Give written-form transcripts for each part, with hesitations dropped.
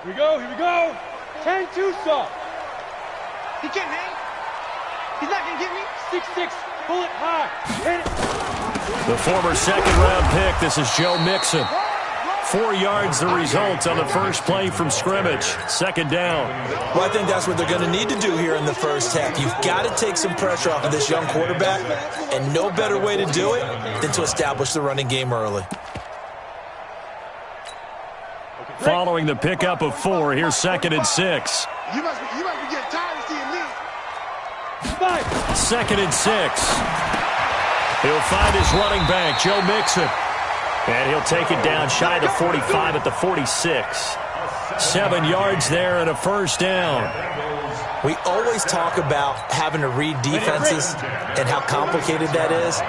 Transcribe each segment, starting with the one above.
Here we go, here we go. Hang too soft. He can't hang. He's not going to get me. 6'6", pull it high. Hit it. The former second-round pick, this is Joe Mixon. 4 yards the result on the first play from scrimmage. Second down. Well, I think that's what they're going to need to do here in the first half. You've got to take some pressure off of this young quarterback, and no better way to do it than to establish the running game early. Following the pickup of 4, here's 2nd and 6. You must be getting tired of seeing me. 2nd and 6. He'll find his running back, Joe Mixon. And he'll take it down shy of the 45 at the 46. 7 yards there and a first down. We always talk about having to read defenses and how complicated that is.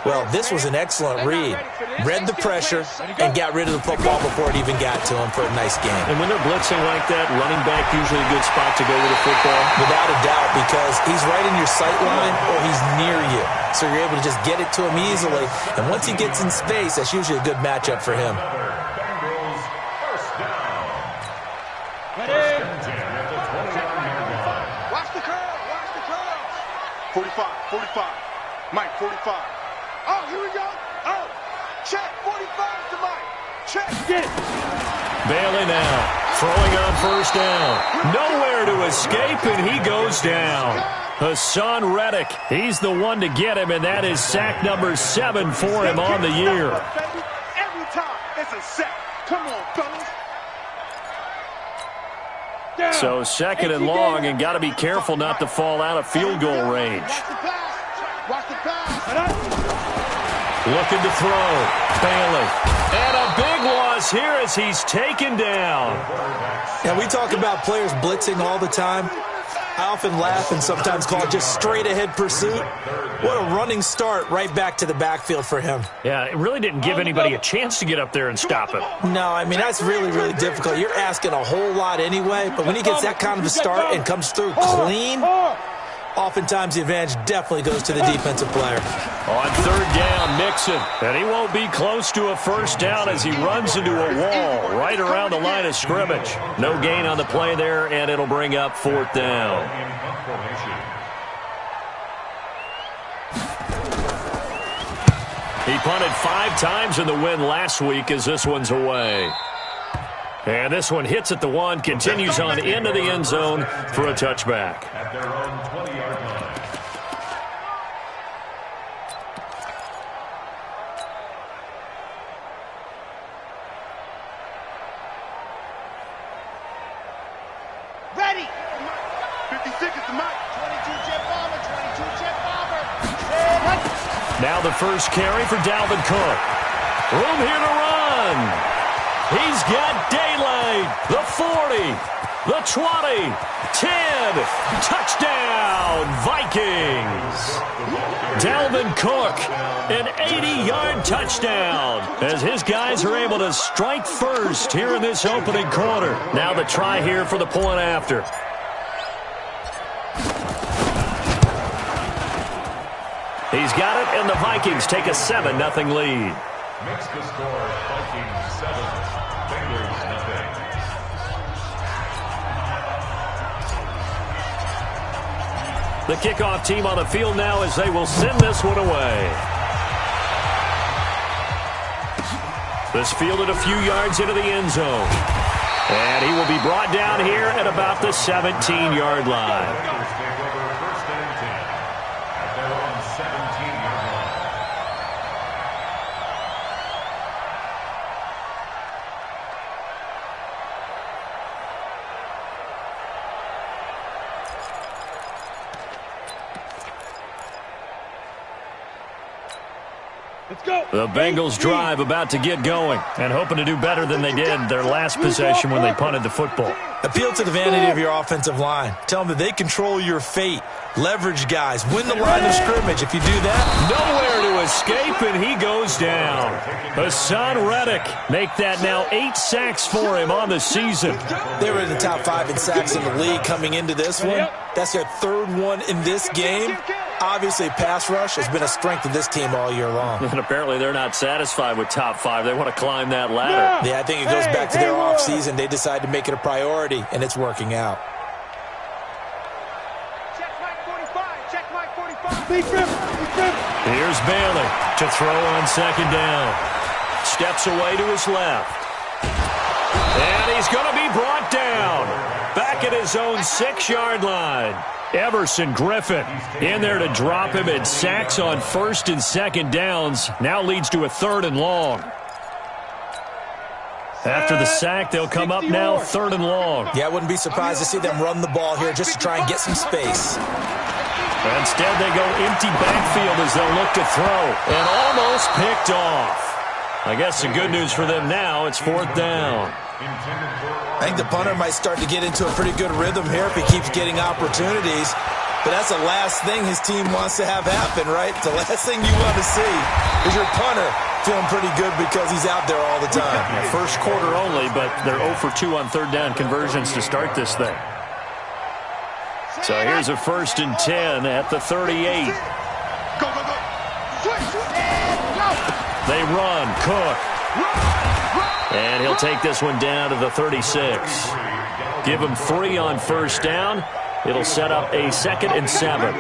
Well, this was an excellent read. Read the pressure and got rid of the football before it even got to him for a nice game. And when they're blitzing like that, running back usually a good spot to go with the football. Without a doubt, because he's right in your sight line or he's near you. So you're able to just get it to him easily. And once he gets in space, that's usually a good matchup for him. Watch the curl. Watch the curl. 45. Mike, 45. Oh, here we go. Oh, check. 45 to Mike. Check. Get it. Bailey now, throwing on first down. Nowhere to escape, and he goes down. Hassan Reddick, he's the one to get him, and that is sack number 7 for him on the year. Every time, it's a sack. Come on, fellas. So 2nd and long, and got to be careful not to fall out of field goal range. Watch the pass. Looking to throw. Bailey. And a big loss here as he's taken down. Yeah, we talk about players blitzing all the time. I often laugh and sometimes call it just straight-ahead pursuit. What a running start right back to the backfield for him. Yeah, it really didn't give anybody a chance to get up there and stop him. No, I mean, that's really, really difficult. You're asking a whole lot anyway, but when he gets that kind of a start and comes through clean, oftentimes the advantage definitely goes to the defensive player. On 3rd down, Mixon. And he won't be close to a first down as he runs into a wall right around the line of scrimmage. No gain on the play there, and it'll bring up 4th down. He punted 5 times in the win last week as this one's away. And this one hits at the 1, continues on into the end zone for a touchback. At their own 20-yard line. Ready. 50 seconds to Mike. 22-jet bomber. 22-jet bomber. Now the first carry for Dalvin Cook. Room here to run. He's got daylight. The 40, the 20, 10. Touchdown, Vikings. Dalvin Cook, an 80-yard touchdown as his guys are able to strike first here in this opening quarter. Now the try here for the point after. He's got it, and the Vikings take a 7-0 lead. Makes the score Vikings 7, Bengals nothing. The kickoff team on the field now as they will send this one away. This fielded a few yards into the end zone. And he will be brought down here at about the 17-yard line. Bengals take over 1st and 10 at their own 17-yard line. Let's go. The Bengals drive about to get going and hoping to do better than they did their last possession when they punted the football. Appeal to the vanity of your offensive line. Tell them that they control your fate. Leverage guys. Win the line of scrimmage. If you do that, nowhere to escape, and he goes down. Hassan Reddick make that now 8 sacks for him on the season. They were in the top 5 in sacks in the league coming into this one. That's their 3rd one in this game. Obviously, pass rush has been a strength of this team all year long. And apparently they're not satisfied with top 5. They want to climb that ladder. Yeah, I think it goes back to their offseason. They decided to make it a priority, and it's working out. Check Mike 45. Check Mike 45. Here's Bailey to throw on second down. Steps away to his left. And he's going to be brought down. Back at his own 6-yard line. Everson Griffin in there to drop him, and sacks on first and second downs. Now leads to a 3rd and long. After the sack, they'll come up now 3rd and long. Yeah, I wouldn't be surprised to see them run the ball here just to try and get some space. Instead, they go empty backfield as they'll look to throw, and almost picked off. I guess the good news for them now, it's 4th down. I think the punter might start to get into a pretty good rhythm here if he keeps getting opportunities. But that's the last thing his team wants to have happen, right? The last thing you want to see is your punter feeling pretty good because he's out there all the time. Yeah, first quarter only, but they're 0 for 2 on 3rd down conversions to start this thing. So here's a 1st and 10 at the 38. Go, go, go. Switch. Go. They run. Cook. And he'll take this one down to the 36. Give him 3 on 1st down. It'll set up a 2nd and 7.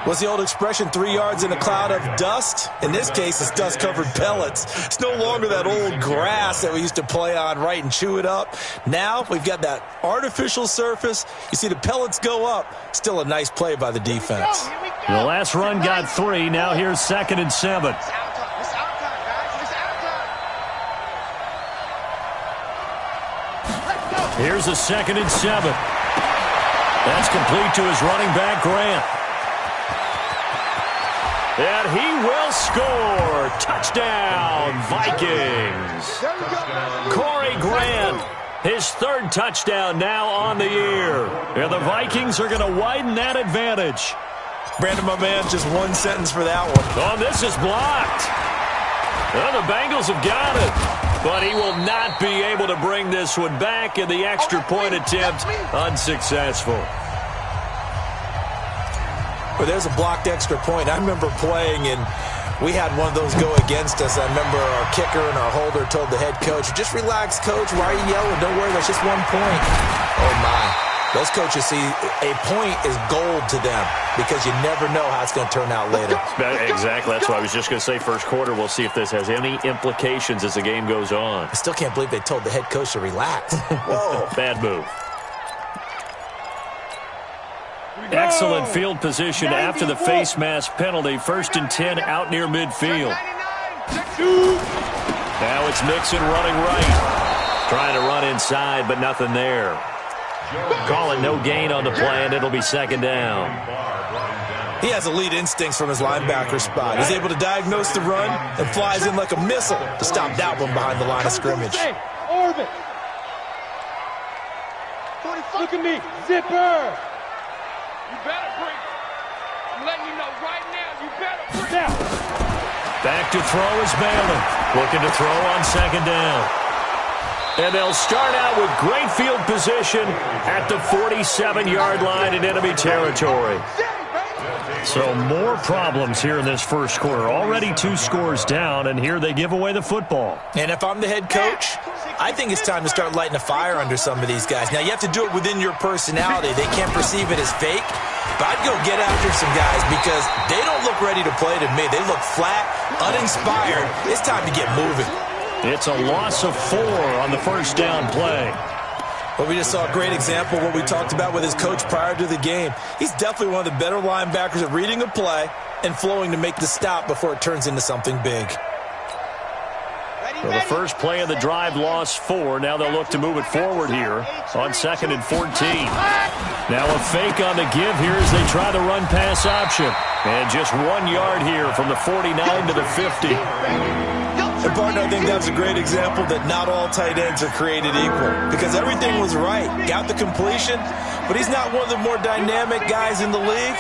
What's the old expression, 3 yards in a cloud of dust? In this case, it's dust-covered pellets. It's no longer that old grass that we used to play on, right, and chew it up. Now we've got that artificial surface. You see the pellets go up. Still a nice play by the defense. The last run got 3. Now here's 2nd and 7. Here's a 2nd and 7. That's complete to his running back, Grant. And he will score. Touchdown, Vikings. Corey Grant, his 3rd touchdown now on the year. And the Vikings are going to widen that advantage. Brandon, my man, just one sentence for that one. Oh, this is blocked. Well, the Bengals have got it. But he will not be able to bring this one back, and the extra point attempt unsuccessful. Well, there's a blocked extra point. I remember playing, and we had one of those go against us. I remember our kicker and our holder told the head coach, just relax, coach. Why are you yelling? Don't worry, that's just 1 point. Oh, my. Those coaches see a point is gold to them because you never know how it's going to turn out later. Exactly. That's what I was just going to say. First quarter, we'll see if this has any implications as the game goes on. I still can't believe they told the head coach to relax. Whoa. Bad move. Excellent field position after the face mask penalty. 1st and 10 out near midfield. Now it's Mixon running right. Trying to run inside, but nothing there. Call it no gain on the play, and it'll be 2nd down. He has elite instincts from his linebacker spot. He's able to diagnose the run and flies in like a missile to stop that one behind the line of scrimmage. Orbit. Look at me. Zipper. You better break. I'm letting you know right now, you better break. Back to throw is Bailey. Looking to throw on 2nd down. And they'll start out with great field position at the 47-yard line in enemy territory. So more problems here in this first quarter. Already 2 scores down, and here they give away the football. And if I'm the head coach, I think it's time to start lighting a fire under some of these guys. Now, you have to do it within your personality. They can't perceive it as fake. But I'd go get after some guys because they don't look ready to play to me. They look flat, uninspired. It's time to get moving. It's a loss of 4 on the 1st down play. Well, we just saw a great example of what we talked about with his coach prior to the game. He's definitely one of the better linebackers at reading a play and flowing to make the stop before it turns into something big. Well, the first play of the drive lost 4. Now they'll look to move it forward here on 2nd and 14. Now a fake on the give here as they try the run-pass option. And just 1 yard here from the 49 to the 50. And, partner, I think that's a great example that not all tight ends are created equal because everything was right. Got the completion, but he's not one of the more dynamic guys in the league.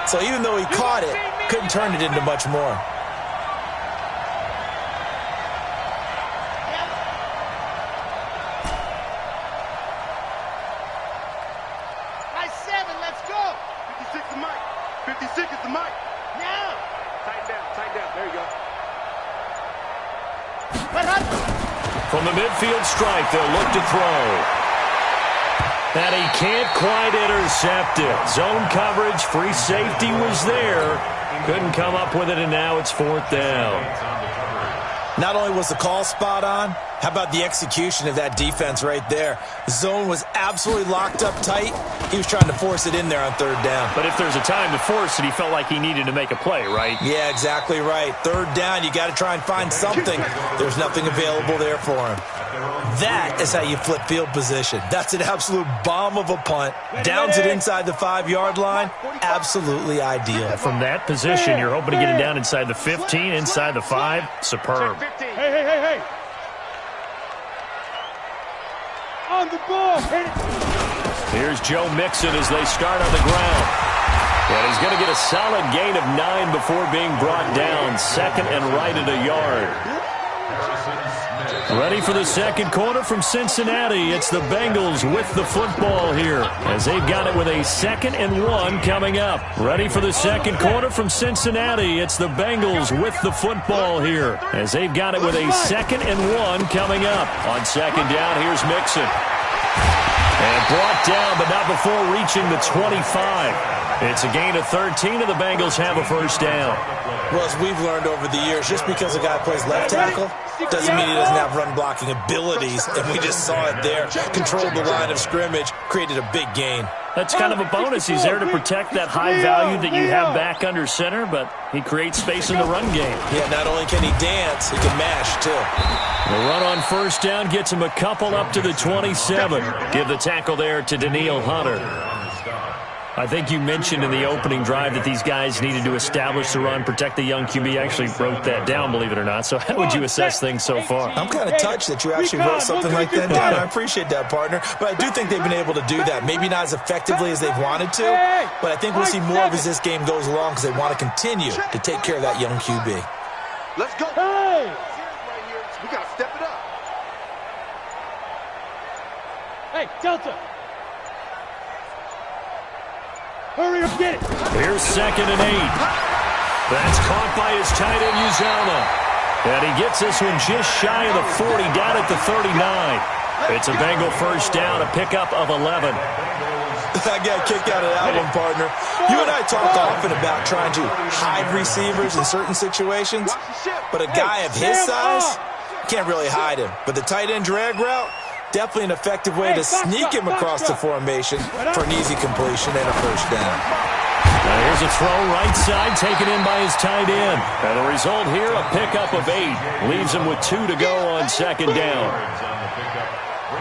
So even though he caught it, couldn't turn it into much more. Nice 7, let's go. 56 is Mike. 56 is the Mike. From the midfield stripe, they'll look to throw. And he can't quite intercept it. Zone coverage, free safety was there. Couldn't come up with it, and now it's 4th down. Not only was the call spot on, how about the execution of that defense right there? The zone was absolutely locked up tight. He was trying to force it in there on 3rd down. But if there's a time to force it, he felt like he needed to make a play, right? Yeah, exactly right. 3rd down, you got to try and find something. There's nothing available there for him. That is how you flip field position. That's an absolute bomb of a punt. Downs it inside the 5-yard line. Absolutely ideal. From that position, you're hoping to get it down inside the 15, inside the 5. Superb. Hey. On the ball. Here's Joe Mixon as they start on the ground. And he's going to get a solid gain of 9 before being brought down. 2nd and right at a yard. Ready for the second quarter from Cincinnati. It's the Bengals with the football here as they've got it with a 2nd and 1 coming up. Ready for the second quarter from Cincinnati. It's the Bengals with the football here as they've got it with a 2nd and 1 coming up. On 2nd down, here's Mixon. And brought down, but not before reaching the 25. It's a gain of 13, and the Bengals have a 1st down. Well, as we've learned over the years, just because a guy plays left tackle doesn't mean he doesn't have run-blocking abilities, and we just saw it there. Controlled the line of scrimmage, created a big gain. That's kind of a bonus. He's there to protect that high value that you have back under center, but he creates space in the run game. Yeah, not only can he dance, he can mash, too. The run on 1st down gets him a couple up to the 27. Give the tackle there to Danielle Hunter. I think you mentioned in the opening drive that these guys needed to establish the run, protect the young QB. I actually wrote that down, believe it or not. So how would you assess things so far? I'm kind of touched that you actually wrote something like that down. I appreciate that, partner. But I do think they've been able to do that. Maybe not as effectively as they've wanted to, but I think we'll see more of as this game goes along because they want to continue to take care of that young QB. Let's go. Hey! We got to step it up. Hey, Delta. Hurry up, get it. Here's 2nd and 8. That's caught by his tight end, Uzama. And he gets this one just shy of the 40, down at the 39. It's a Bengal 1st down, a pickup of 11. I got a kick out of that one, partner. You and I talk often about trying to hide receivers in certain situations, but a guy of his size can't really hide him. But the tight end drag route, definitely an effective way to sneak him across the formation for an easy completion and a 1st down. Now here's a throw right side, taken in by his tight end. And the result here, a pickup of 8. Leaves him with 2 to go on 2nd down.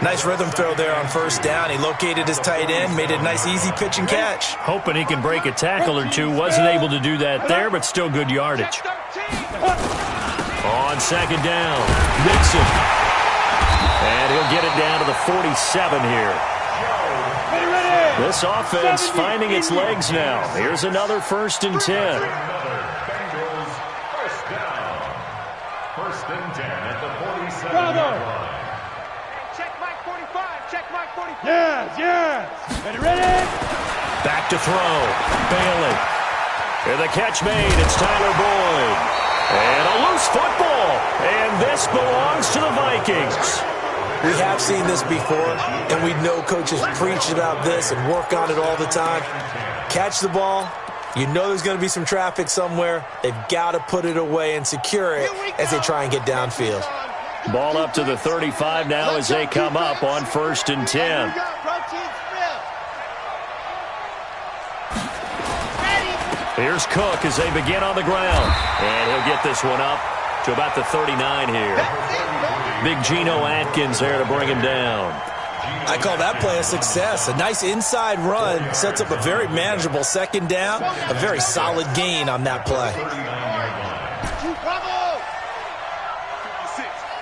Nice rhythm throw there on 1st down. He located his tight end, made it a nice easy pitch and catch. Hoping he can break a tackle or two. Wasn't able to do that there, but still good yardage. On 2nd down, Mixon. And he'll get it down to the 47 here. This offense finding its legs now. Here's another 1st and 10. Bengals 1st down. 1st and 10 at the 47-yard line. Check Mike 45. Check Mike 45. Yes. Ready? Back to throw. Bailey. And the catch made. It's Tyler Boyd. And a loose football. And this belongs to the Vikings. We have seen this before, and we know coaches preach about this and work on it all the time. Catch the ball. You know there's going to be some traffic somewhere. They've got to put it away and secure it as they try and get downfield. Ball up to the 35 now as they come up on 1st and 10. Here's Cook as they begin on the ground. And he'll get this one up to about the 39 here. Big Geno Atkins there to bring him down. I call that play a success. A nice inside run sets up a very manageable 2nd down. A very solid gain on that play. 56.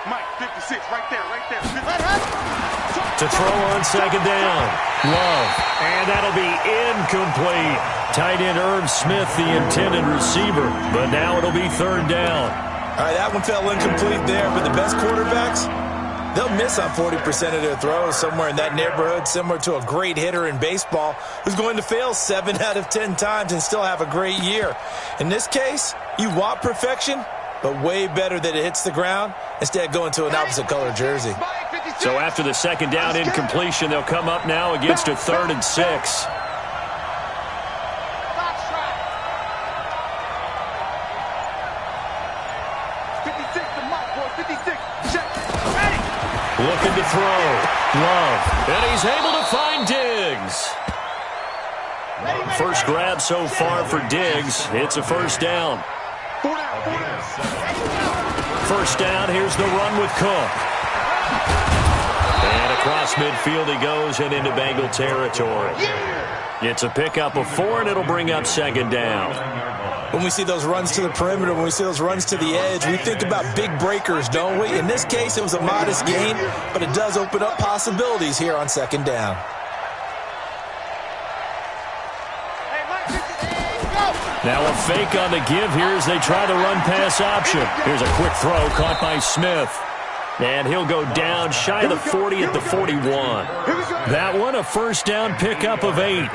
Mike, 56, right there. To throw on 2nd down. Love. And that'll be incomplete. Tight end Irv Smith, the intended receiver. But now it'll be 3rd down. All right, that one fell incomplete there, but the best quarterbacks, they'll miss on 40% of their throws, somewhere in that neighborhood, similar to a great hitter in baseball who's going to fail 7 out of 10 times and still have a great year. In this case, you want perfection, but way better that it hits the ground instead of going to an opposite color jersey. So after the second down incompletion, they'll come up now against a 3rd and 6. Looking to throw. Love. And he's able to find Diggs. First grab so far for Diggs. It's a first down. First down. Here's the run with Cook. And across midfield he goes and into Bengal territory. It's a pickup of 4, and it'll bring up second down. When we see those runs to the perimeter, when we see those runs to the edge, we think about big breakers, don't we? In this case, it was a modest gain, but it does open up possibilities here on second down. Now a fake on the give here as they try the run-pass option. Here's a quick throw caught by Smith. And he'll go down shy of the 40 at the 41. That one a first down pickup of 8.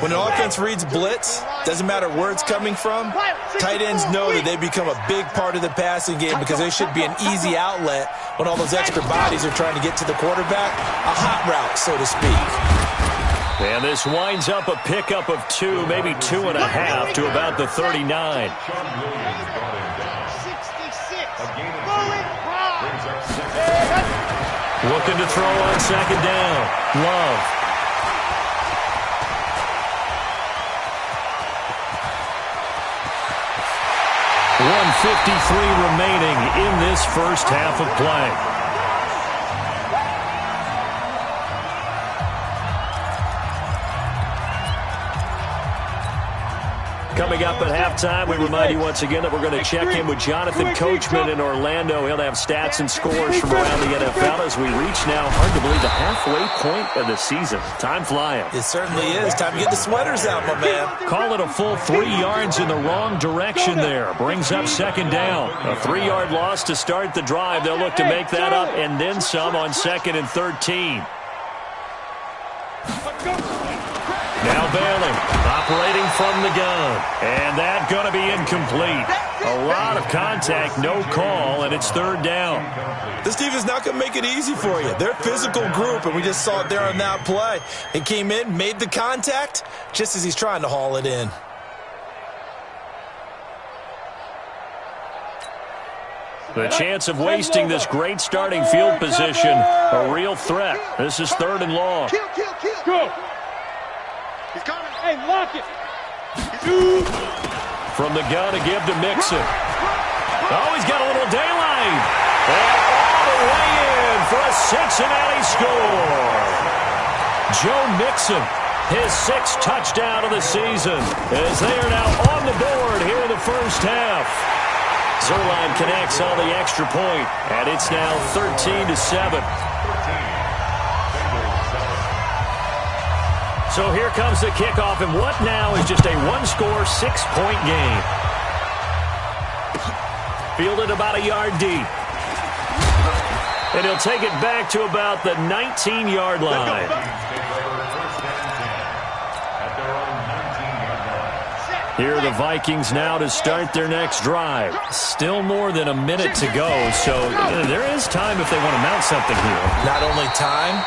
When an offense reads blitz, doesn't matter where it's coming from, tight ends know that they become a big part of the passing game because they should be an easy outlet when all those extra bodies are trying to get to the quarterback. A hot route, so to speak. And this winds up a pickup of 2, maybe 2.5 to about the 39. Looking to throw on second down. Love. .153 remaining in this first half of play. Coming up at halftime, we remind you once again that we're going to check in with Jonathan Coachman in Orlando. He'll have stats and scores from around the NFL as we reach now, hard to believe, the halfway point of the season. Time flying. It certainly is. Time to get the sweaters out, my man. Call it a full 3 yards in the wrong direction there. Brings up second down. A 3-yard loss to start the drive. They'll look to make that up and then some on 2nd and 13. Now Bailey, operating from the gun. And that going to be incomplete. A lot of contact, no call, and it's 3rd down. This defense not going to make it easy for you. They're a physical group, and we just saw it there on that play. He came in, made the contact, just as he's trying to haul it in. The chance of wasting this great starting field position, a real threat. This is 3rd and long. Go. He's coming. Hey, lock it. From the gun to give to Mixon. Oh, he's got a little daylight. And all the way in for a Cincinnati score. Joe Mixon, his 6th touchdown of the season, as they are now on the board here in the first half. Zerline connects on the extra point, and it's now 13-7. So here comes the kickoff, and what now is just a 1-score, 6-point game. Fielded about a yard deep. And he'll take it back to about the 19-yard line. Here are the Vikings now to start their next drive. Still more than a minute to go, so there is time if they want to mount something here. Not only time,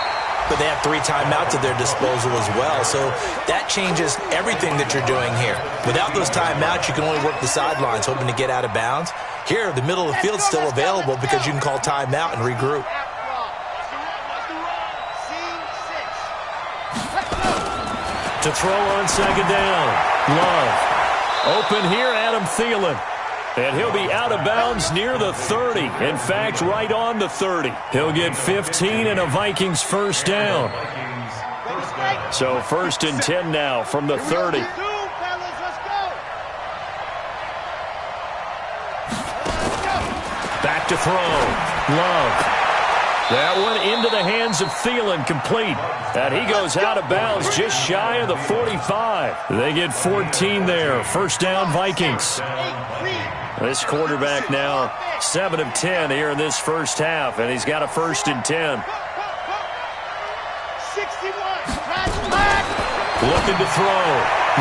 but they have 3 timeouts at their disposal as well. So that changes everything that you're doing here. Without those timeouts, you can only work the sidelines, hoping to get out of bounds. Here, the middle of the field is still available because you can call timeout and regroup. To throw on second down. Love. Open here, Adam Thielen. And he'll be out of bounds near the 30. In fact, right on the 30. He'll get 15 and a Vikings first down. So 1st and 10 now from the 30. Back to throw. Love. That one into the hands of Thielen, complete. And he goes out of bounds just shy of the 45. They get 14 there. First down, Vikings. This quarterback now 7 of 10 here in this first half, and he's got a 1st and 10. Looking to throw.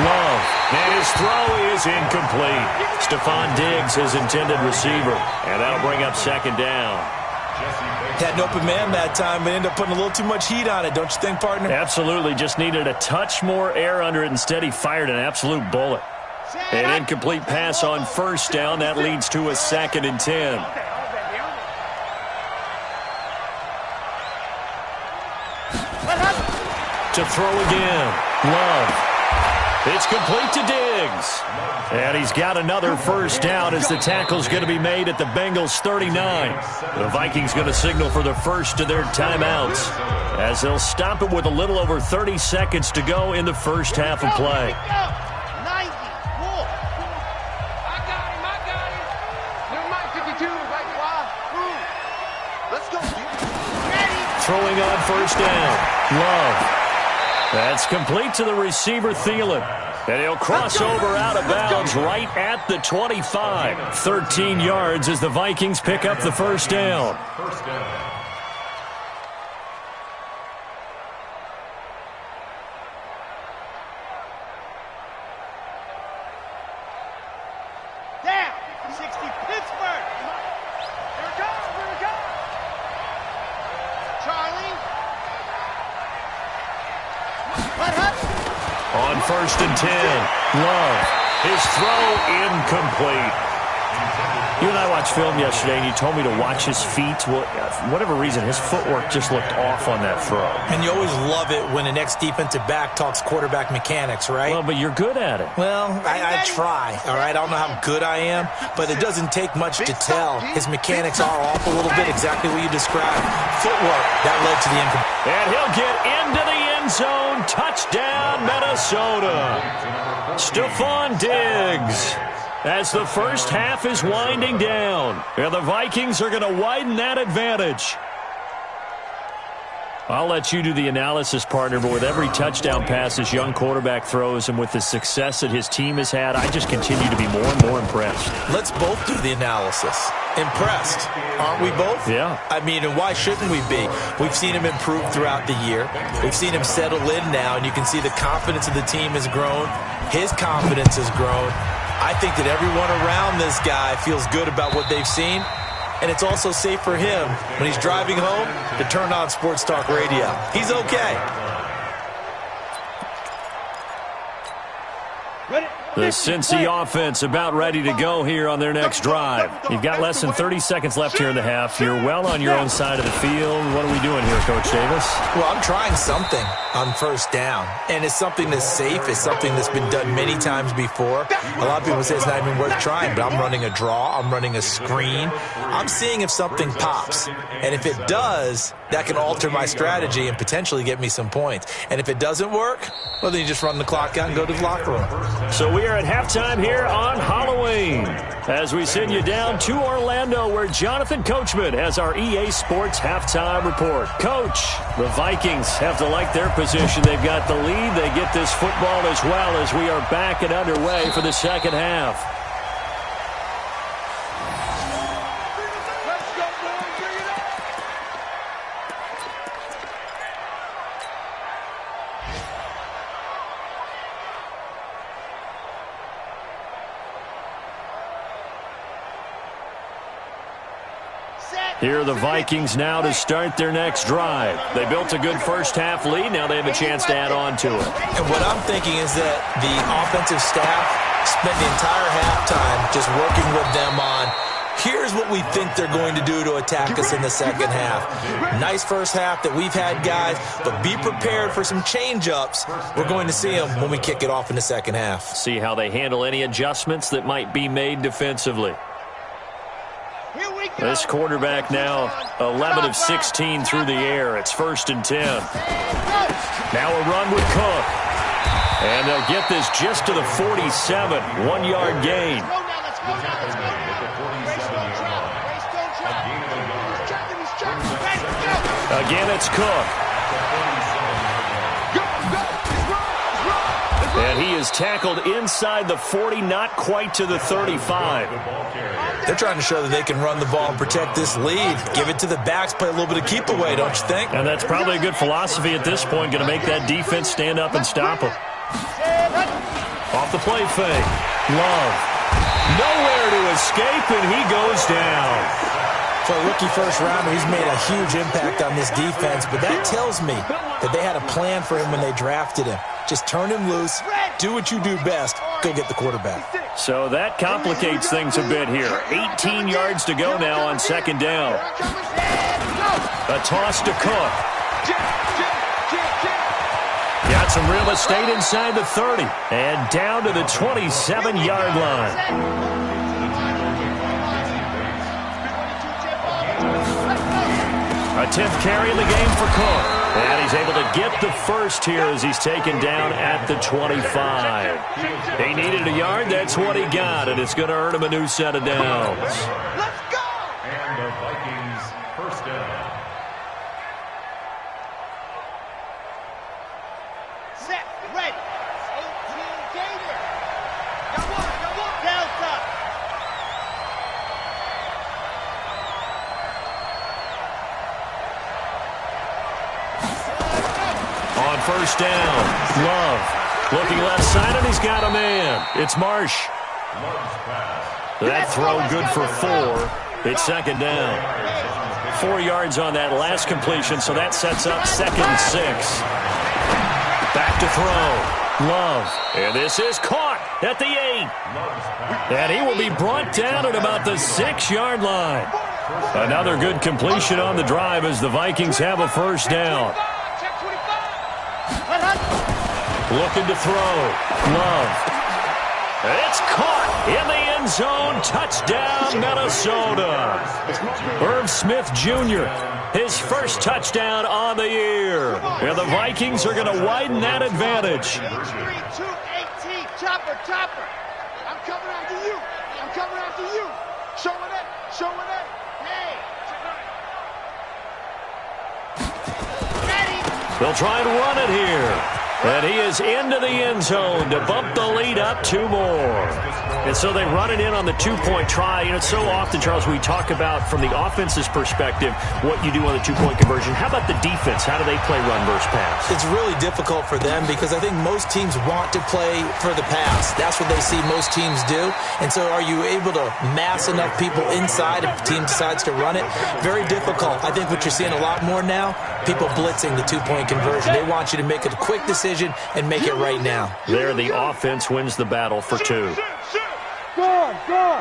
Love. And his throw is incomplete. Stephon Diggs, his intended receiver. And that'll bring up second down. Had an open man that time, but ended up putting a little too much heat on it, don't you think, partner? Absolutely. Just needed a touch more air under it. Instead, he fired an absolute bullet. An incomplete pass on first down. That leads to a 2nd and 10. To throw again. Love. It's complete to Diggs. And he's got another first down as the tackle's going to be made at the Bengals 39. The Vikings going to signal for the first of their timeouts as they'll stop it with a little over 30 seconds to go in the first half of play. Throwing on first down. Love. That's complete to the receiver, Thielen. And he'll cross over out of bounds right at the 25. 13 yards as the Vikings pick up the first down. Down. 60 Pittsburgh. Here it goes. Here it goes. Charlie. On 1st and 10, Love. His throw incomplete. You and I watched film yesterday, and you told me to watch his feet. Well, for whatever reason, his footwork just looked off on that throw. And you always love it when the next defensive back talks quarterback mechanics, right? Well, but you're good at it. Well, I try, all right? I don't know how good I am, but it doesn't take much to tell. His mechanics are off a little bit, exactly what you described. Footwork, that led to the incomplete. And he'll get into the end zone. Touchdown, Minnesota. Stephon Diggs. As the first half is winding down, and the Vikings are going to widen that advantage. I'll let you do the analysis, partner, but with every touchdown pass this young quarterback throws and with the success that his team has had, I just continue to be more and more impressed. Let's both do the analysis. Impressed, aren't we both? Yeah. I mean, and why shouldn't we be? We've seen him improve throughout the year. We've seen him settle in now, and you can see the confidence of the team has grown. His confidence has grown. I think that everyone around this guy feels good about what they've seen, and it's also safe for him when he's driving home to turn on Sports Talk Radio. He's okay. The Cincy offense about ready to go here on their next drive. You've got less than 30 seconds left here in the half. You're well on your own side of the field. What are we doing here, Coach Davis? Well, I'm trying something on first down, and it's something that's safe. It's something that's been done many times before. A lot of people say it's not even worth trying, but I'm running a draw. I'm running a screen. I'm seeing if something pops, and if it does, that can alter my strategy and potentially get me some points. And if it doesn't work, well, then you just run the clock out and go to the locker room. So we are at halftime here on Halloween as we send you down to Orlando where Jonathan Coachman has our EA Sports halftime report. Coach, the Vikings have to like their position. They've got the lead. They get this football as well as we are back and underway for the second half. Here are the Vikings now to start their next drive. They built a good first half lead. Now they have a chance to add on to it. And what I'm thinking is that the offensive staff spent the entire halftime just working with them on, here's what we think they're going to do to attack us in the second half. Nice first half that we've had, guys, but be prepared for some change-ups. We're going to see them when we kick it off in the second half. See how they handle any adjustments that might be made defensively. This quarterback now 11 of 16 through the air. It's 1st and 10. Now a run with Cook. And they'll get this just to the 47. 1-yard gain. Again, it's Cook. And he is tackled inside the 40, not quite to the 35. They're trying to show that they can run the ball and protect this lead. Give it to the backs, play a little bit of keep away, don't you think? And that's probably a good philosophy at this point, going to make that defense stand up and stop them. Off the play fake. Love. Nowhere to escape, and he goes down. For a rookie first-rounder, he's made a huge impact on this defense, but that tells me that they had a plan for him when they drafted him. Just turn him loose, do what you do best, go get the quarterback. So that complicates things a bit here. 18 yards to go now on second down. A toss to Cook. Got some real estate inside the 30 and down to the 27-yard line. A 10th carry in the game for Cook. And he's able to get the first here as he's taken down at the 25. He needed a yard. That's what he got, and it's going to earn him a new set of downs. Let's go! And the Vikings first down. Set, ready. 18 Gator. Got one. Delta. On first down, Love looking left side, and he's got a man. It's Marsh. That throw good for 4. It's second down. 4 yards on that last completion, so that sets up second and 6. Back to throw. Love. And this is caught at the 8. And he will be brought down at about the 6-yard line. Another good completion on the drive as the Vikings have a first down. Looking to throw. Love. It's caught in the end zone. Touchdown, Minnesota. Irv Smith Jr., his first touchdown on the year. And the Vikings are going to widen that advantage. 3-2-18. Chopper. I'm coming after you. Show it. Hey. Ready. They'll try and run it here. And he is into the end zone to bump the lead up 2 more. And so they run it in on the 2-point try. You know, so often, Charles, we talk about from the offense's perspective what you do on the 2-point conversion. How about the defense? How do they play run versus pass? It's really difficult for them because I think most teams want to play for the pass. That's what they see most teams do. And so are you able to mass enough people inside if the team decides to run it? Very difficult. I think what you're seeing a lot more now, people blitzing the 2-point conversion. They want you to make a quick decision and make it right now. There, the offense wins the battle for 2. Go.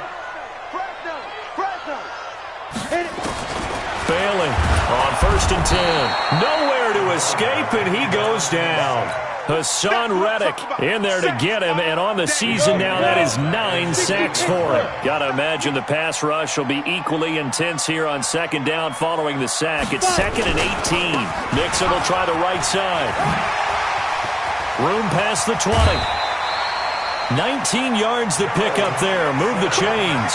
Failing on first and 10. Nowhere to escape, and he goes down. Hassan Reddick in there to get him, and on the season now, that is 9 sacks for him. Got to imagine the pass rush will be equally intense here on second down following the sack. It's second and 18. Nixon will try the right side. Room past the 20. 19 yards to pick up there. Move the chains.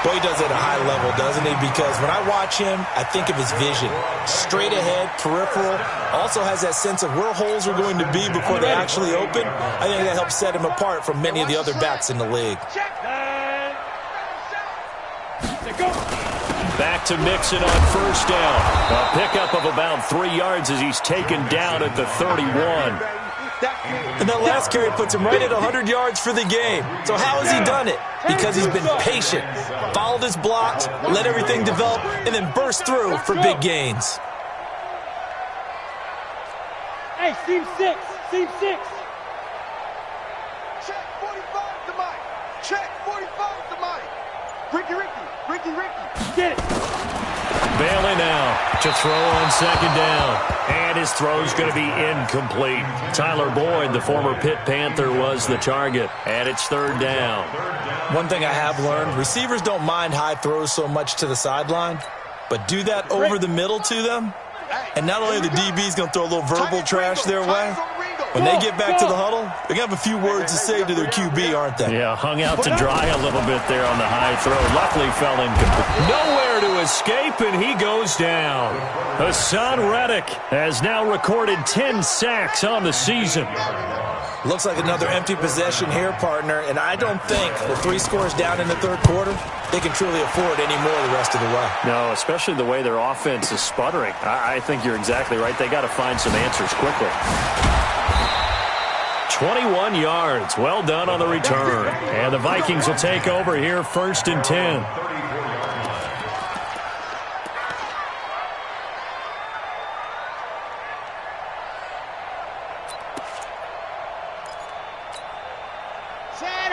Boy, he does it at a high level, doesn't he? Because when I watch him, I think of his vision. Straight ahead, peripheral. Also has that sense of where holes are going to be before they actually open. I think that helps set him apart from many of the other backs in the league. Back to Mixon on first down. A pickup of about 3 yards as he's taken down at the 31. And that last carry puts him right at 100 yards for the game. So how has he done it? Because he's been patient, followed his blocks, let everything develop, and then burst through for big gains. Hey, seam 6. Check 45 to Mike. Check 45 to Mike. Ricky. Get it. Bailey now to throw on second down. And his throw's going to be incomplete. Tyler Boyd, the former Pitt Panther, was the target. And it's third down. One thing I have learned, receivers don't mind high throws so much to the sideline, but do that over the middle to them, and not only the DB's going to throw a little verbal trash their way, when they get back to the huddle, they're going to have a few words to say to their QB, aren't they? Yeah, hung out to dry a little bit there on the high throw. Luckily fell incomplete. Nowhere to escape, and he goes down. Hassan Reddick has now recorded 10 sacks on the season. Looks like another empty possession here, partner, and I don't think with 3 scores down in the third quarter, they can truly afford any more the rest of the way. No, especially the way their offense is sputtering. I think you're exactly right. They got to find some answers quickly. 21 yards. Well done on the return. And the Vikings will take over here, 1st and 10.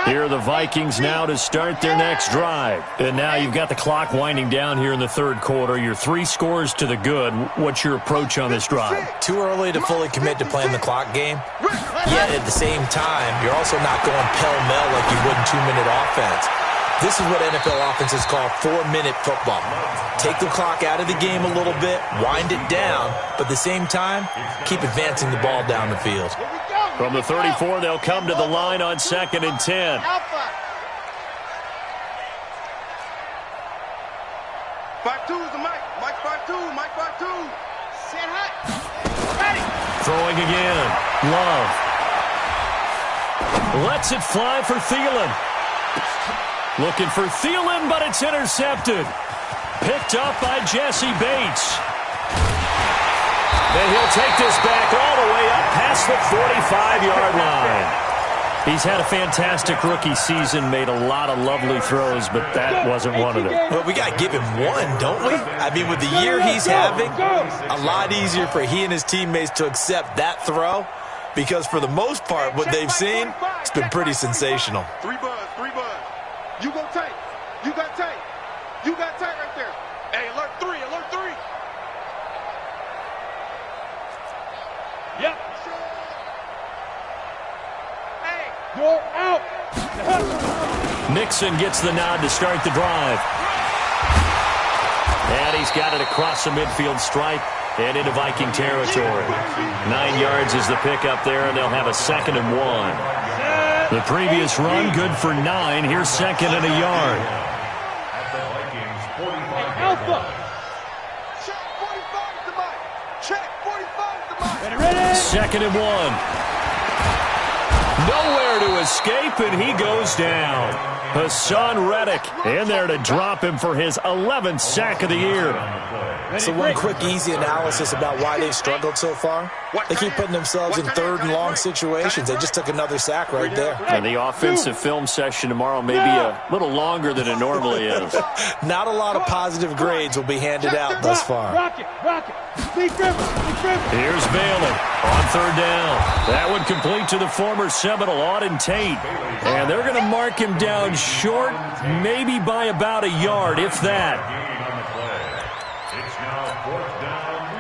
Here are the Vikings now to start their next drive. And now you've got the clock winding down here in the 3rd quarter. You're 3 scores to the good. What's your approach on this drive? Too early to fully commit to playing the clock game. Yet at the same time, you're also not going pell-mell like you would in 2-minute offense. This is what NFL offenses call 4-minute football. Take the clock out of the game a little bit, wind it down, but at the same time, keep advancing the ball down the field. From the 34, they'll come to the line on 2nd and 10. Five two is the Mike. Mike 5-2. Mike 5-2. Sit high. Ready. Throwing again. Love. Lets it fly for Thielen. Looking for Thielen, but it's intercepted. Picked up by Jesse Bates. And he'll take this back all the way up past the 45-yard line. He's had a fantastic rookie season, made a lot of lovely throws, but that wasn't one of them. Well, we got to give him one, don't we? I mean, with the year he's having, a lot easier for he and his teammates to accept that throw because for the most part, what they've seen, it's been pretty sensational. 3 buzz. You go tight. You got tight. You got tight right there. Hey, alert 3. Yep. Hey, you're out. Nixon gets the nod to start the drive. And he's got it across the midfield stripe and into Viking territory. 9 yards is the pickup there, and they'll have a 2nd and 1. The previous run, good for 9. Here's 2nd and a yard. Alpha. Check 45 to Mike. Check 45 to Mike. 2nd and 1. Nowhere to escape, and he goes down. Hassan Reddick in there to drop him for his 11th sack of the year. So one quick, easy analysis about why they've struggled so far. They keep putting themselves in 3rd and long situations. They just took another sack right there. And the offensive film session tomorrow may be a little longer than it normally is. Not a lot of positive grades will be handed out thus far. Rocket. Big River. Here's Baylor on 3rd down. That one complete to the former Seminole, Auden Tate. And they're going to mark him down short, maybe by about a yard, if that.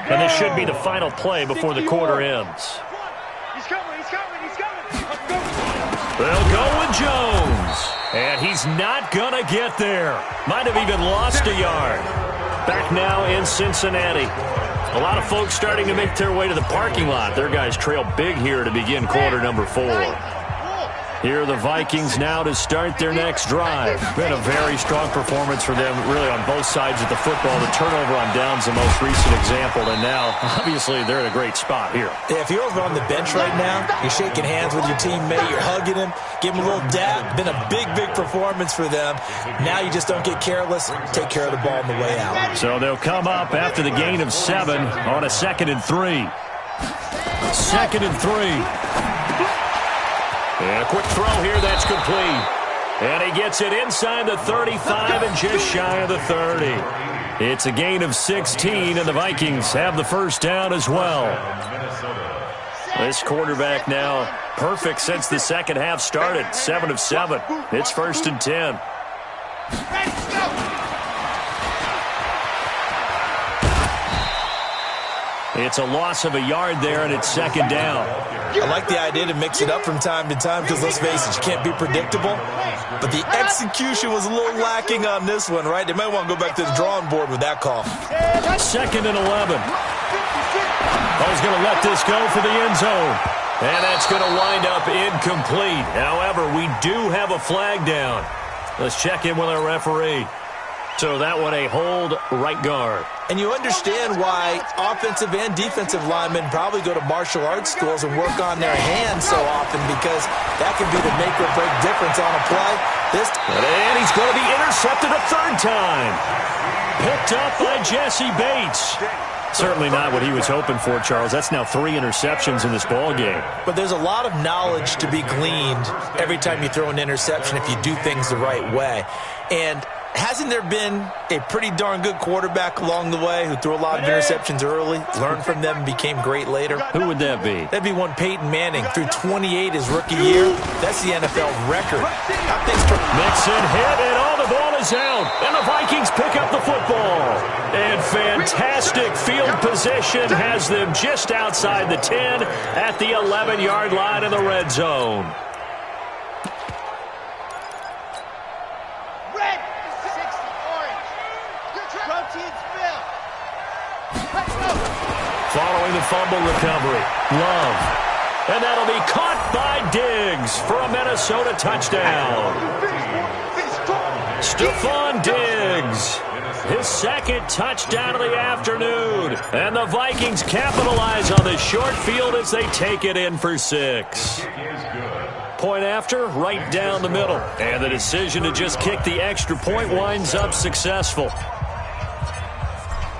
And this should be the final play before the quarter ends. He's coming. They'll go with Jones. And he's not going to get there. Might have even lost a yard. Back now in Cincinnati. A lot of folks starting to make their way to the parking lot. Their guys trail big here to begin quarter number 4. Here are the Vikings now to start their next drive. Been a very strong performance for them, really, on both sides of the football. The turnover on downs the most recent example, and now, obviously, they're in a great spot here. Yeah, if you're over on the bench right now, you're shaking hands with your teammate, you're hugging him, give him a little dap. Been a big performance for them. Now you just don't get careless. Take care of the ball on the way out. So they'll come up after the gain of 7 on a 2nd and 3. 2nd and 3. And a quick throw here, that's complete. And he gets it inside the 35 and just shy of the 30. It's a gain of 16, and the Vikings have the 1st down as well. This quarterback now perfect since the second half started. 7 of 7. It's 1st and 10. It's a loss of a yard there, and it's 2nd down. I like the idea to mix it up from time to time because, let's face it, you can't be predictable. But the execution was a little lacking on this one, right? They might want to go back to the drawing board with that call. 2nd and 11. He's going to let this go for the end zone. And that's going to wind up incomplete. However, we do have a flag down. Let's check in with our referee. So that one a hold right guard. And you understand why offensive and defensive linemen probably go to martial arts schools and work on their hands so often, because that can be the make or break difference on a play. And he's going to be intercepted a 3rd time. Picked up by Jesse Bates. Certainly not what he was hoping for, Charles. That's now 3 interceptions in this ball game. But there's a lot of knowledge to be gleaned every time you throw an interception if you do things the right way. And hasn't there been a pretty darn good quarterback along the way who threw a lot of interceptions early, learned from them, and became great later? Who would that be? That'd be one Peyton Manning. Threw 28 his rookie year. That's the NFL record. Mixon hit, and all the ball is out. And the Vikings pick up the football. And fantastic field position has them just outside the 10 at the 11-yard line in the red zone. Following the fumble recovery, Love. And that'll be caught by Diggs for a Minnesota touchdown. Stephon Diggs, his second touchdown of the afternoon. And the Vikings capitalize on the short field as they take it in for 6. Point after, right down the middle. And the decision to just kick the extra point winds up successful.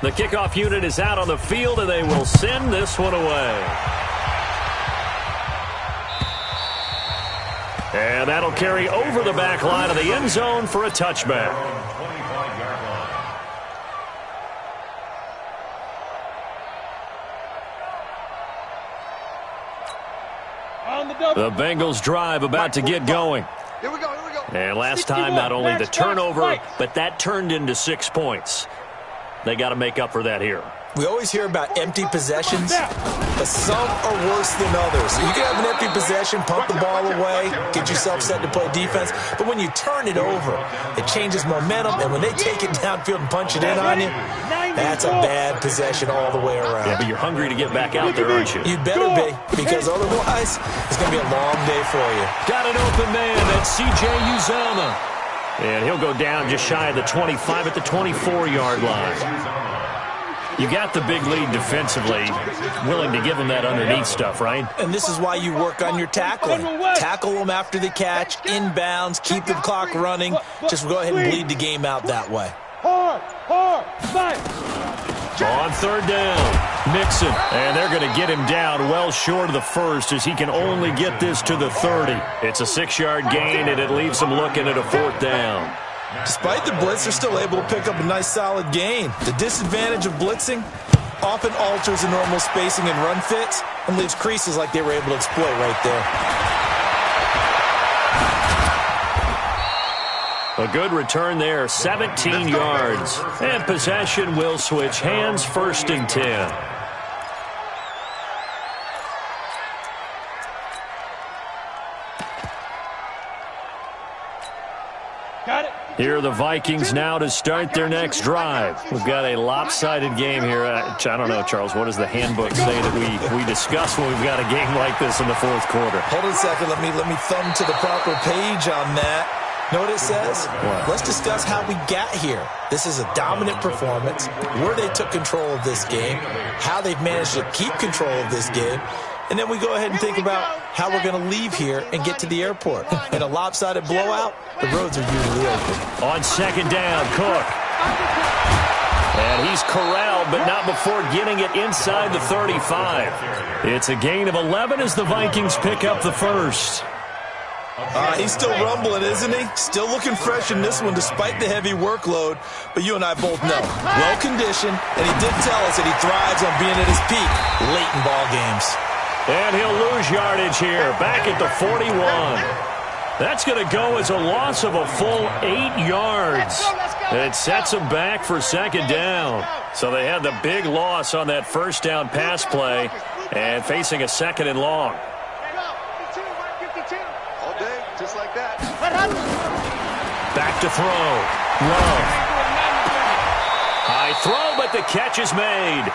The kickoff unit is out on the field, and they will send this one away. And that'll carry over the back line of the end zone for a touchback. The Bengals drive about to get going. Here we go. And last time, not only the turnover, but that turned into 6 points. They got to make up for that here. We always hear about empty possessions, but some are worse than others. You can have an empty possession, pump the ball away, get yourself set to play defense, but when you turn it over, it changes momentum, and when they take it downfield and punch it in on you, that's a bad possession all the way around. Yeah, but you're hungry to get back out there, aren't you? You better be, because otherwise, it's going to be a long day for you. Got an open man. That's C.J. Uzomah. And he'll go down just shy of the 25 at the 24-yard line. You got the big lead defensively, willing to give them that underneath stuff, right? And this is why you work on your tackling. Tackle them after the catch, inbounds, keep the clock running. Just go ahead and bleed the game out that way. On third down, Mixon. And they're going to get him down well short of the first as he can only get this to the 30. It's a 6-yard gain, and it leaves him looking at a 4th down. Despite the blitz, they're still able to pick up a nice solid gain. The disadvantage of blitzing often alters the normal spacing and run fits and leaves creases like they were able to exploit right there. A good return there, 17 yards. And possession will switch hands, 1st and 10. Got it. Here are the Vikings now to start their next drive. We've got a lopsided game here. I don't know, Charles, what does the handbook say that we discuss when we've got a game like this in the 4th quarter? Hold on a second. Let me thumb to the proper page on that. Know what it says? What? Let's discuss how we got here. This is a dominant performance, where they took control of this game, how they've managed to keep control of this game, and then we go ahead and think about how we're going to leave here and get to the airport. In a lopsided blowout, the roads are usually open. On 2nd down, Cook. And he's corralled, but not before getting it inside the 35. It's a gain of 11 as the Vikings pick up the first. He's still rumbling, isn't he? Still looking fresh in this one despite the heavy workload. But you and I both know, well-conditioned, and he did tell us that he thrives on being at his peak late in ball games. And he'll lose yardage here, back at the 41. That's going to go as a loss of a full 8 yards. It sets him back for 2nd down. So they had the big loss on that 1st down pass play and facing a 2nd and long. Just like that. Back to throw. Love. High throw, but the catch is made.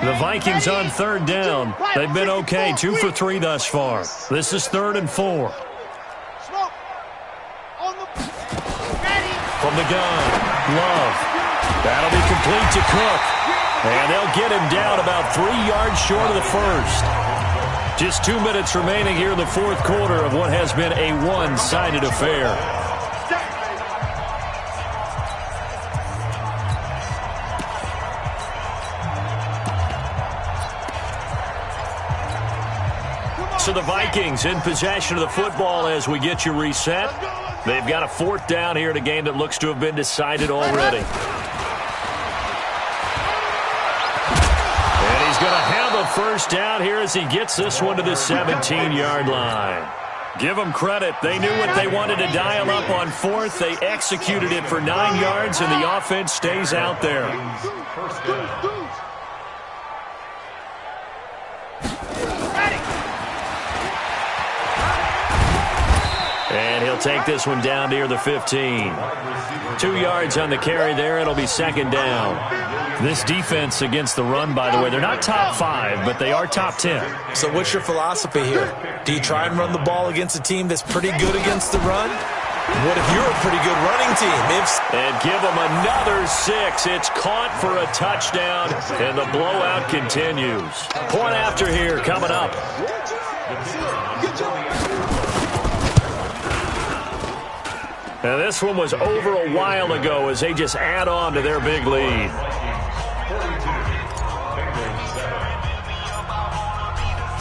The Vikings on 3rd down. They've been okay, 2 for 3 thus far. This is 3rd and 4. From the gun, Love. That'll be complete to Cook. And they'll get him down about 3 yards short of the first. Just 2 minutes remaining here in the fourth quarter of what has been a one-sided affair. So the Vikings in possession of the football as we get you reset. They've got a fourth down here in a game that looks to have been decided already. And he's going to have a first down here as he gets this one to the 17-yard line. Give them credit. They knew what they wanted to dial up on fourth. They executed it for 9 yards, and the offense stays out there. First down. And he'll take this one down near the 15. 2 yards on the carry there. It'll be second down. This defense against the run, by the way, they're not top 5, but they are top 10. So what's your philosophy here? Do you try and run the ball against a team that's pretty good against the run? What if you're a pretty good running team? And give them another 6. It's caught for a touchdown, and the blowout continues. Point after here coming up. Now, this one was over a while ago as they just add on to their big lead.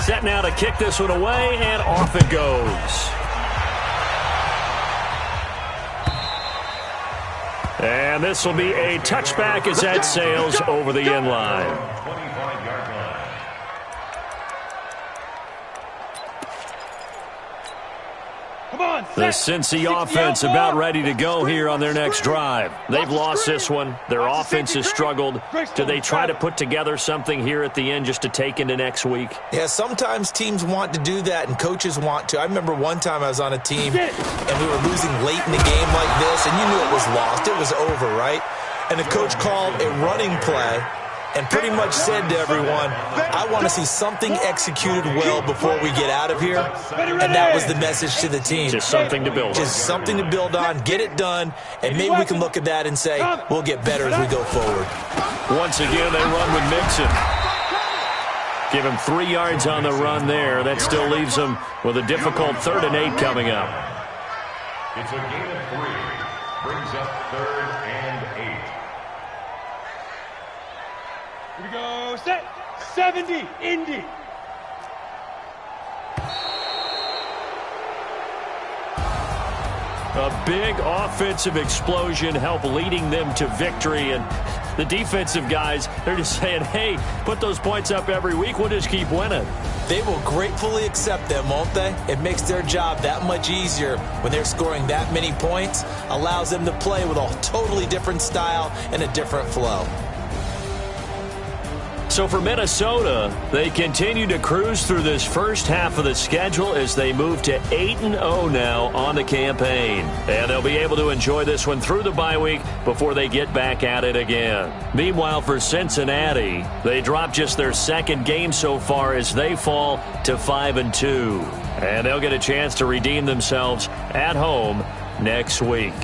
Set now to kick this one away, and off it goes. And this will be a touchback as that sails over the end line. The Cincy offense about ready to go here on their next drive. They've lost this one. Their offense has struggled. Do they try to put together something here at the end just to take into next week? Yeah, sometimes teams want to do that and coaches want to. I remember one time I was on a team and we were losing late in the game like this, and you knew it was lost. It was over, right? And the coach called a running play and pretty much said to everyone, I want to see something executed well before we get out of here. And that was the message to the team. Just something to build on. Just something to build on, get it done, and maybe we can look at that and say, we'll get better as we go forward. Once again, they run with Mixon. Give him 3 yards on the run there. That still leaves them with a difficult 3rd and 8 coming up. It's a gain of 3. Brings up 3rd and 8. Here we go, set, 70, Indy. A big offensive explosion helped leading them to victory, and the defensive guys, they're just saying, hey, put those points up every week, we'll just keep winning. They will gratefully accept them, won't they? It makes their job that much easier when they're scoring that many points, allows them to play with a totally different style and a different flow. So for Minnesota, they continue to cruise through this first half of the schedule as they move to 8-0 now on the campaign. And they'll be able to enjoy this one through the bye week before they get back at it again. Meanwhile, for Cincinnati, they drop just their 2nd game so far as they fall to 5-2. And they'll get a chance to redeem themselves at home next week.